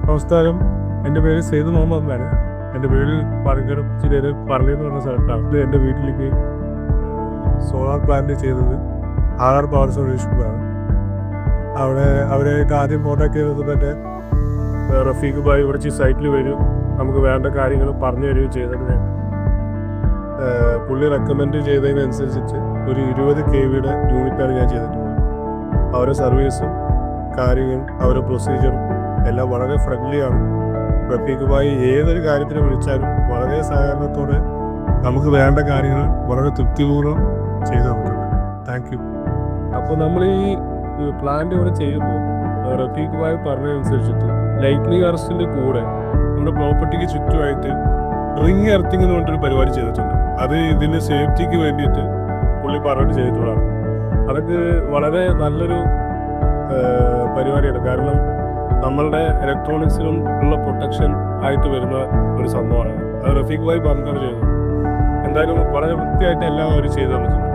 നമസ്കാരം, എൻ്റെ പേര് സെയ്ദ് മുഹമ്മദ് എന്നാണ്. എൻ്റെ പേര് പാലക്കാട് ജില്ലയിലെ പറളി എന്ന് പറഞ്ഞ സ്ഥലത്താണ്. ഇത് എൻ്റെ വീട്ടിലേക്ക് സോളാർ പ്ലാന്റ് ചെയ്തത് ആധാർ പവർ സൊല്യൂഷനാണ്. അവരായിട്ട് ആദ്യം കോൺടാക്ട് ചെയ്തത് തന്നെ റഫീഖ് ഭായി ഇവിടെ സൈറ്റിൽ വരും, നമുക്ക് വേണ്ട കാര്യങ്ങൾ പറഞ്ഞു തരികയും ചെയ്തത്. പുള്ളി റെക്കമെൻഡ് ചെയ്തതിനനുസരിച്ചിട്ട് ഒരു 20 kVയുടെ യൂണിറ്റാണ് ഞാൻ ചെയ്തിട്ടുള്ളത്. അവരുടെ സർവീസും കാര്യങ്ങളും അവരുടെ പ്രൊസീജിയറും എല്ലാം വളരെ ഫ്രണ്ട്ലിയാണ്. റഫീഖ് ഭായി ഏതൊരു കാര്യത്തിന് വിളിച്ചാലും വളരെ സഹകരണത്തോടെ നമുക്ക് വേണ്ട കാര്യങ്ങൾ വളരെ തൃപ്തിപൂർവ്വം ചെയ്തു തന്നിട്ടുണ്ട്. Thank you. അപ്പോൾ നമ്മൾ ഈ പ്ലാന്റ് ഇവിടെ ചെയ്യുമ്പോൾ റഫീഖ് ഭായി പറഞ്ഞതനുസരിച്ചിട്ട് ലൈറ്റ്നിങ് അറസ്റ്റിൻ്റെ കൂടെ നമ്മുടെ പ്രോപ്പർട്ടിക്ക് ചുറ്റുമായിട്ട് റിംഗ് എർത്തിങ് എന്ന് പറഞ്ഞൊരു പരിപാടി ചെയ്തിട്ടുണ്ട്. അത് ഇതിൻ്റെ സേഫ്റ്റിക്ക് വേണ്ടിയിട്ട് പുള്ളി പറഞ്ഞിട്ട് ചെയ്തിട്ടുള്ളതാണ്. അതൊക്കെ വളരെ നല്ലൊരു പരിപാടിയാണ്. കാരണം നമ്മളുടെ ഇലക്ട്രോണിക്സിനും ഉള്ള പ്രൊട്ടക്ഷൻ ആയിട്ട് വരുന്ന ഒരു സംഭവമാണ്. അത് റഫീഖ് ഭായി പറഞ്ഞിട്ടാണ് ചെയ്തത്. എന്തായാലും വളരെ വൃത്തിയായിട്ട് എല്ലാം അവർ ചെയ്തു തന്നിട്ടുണ്ട്.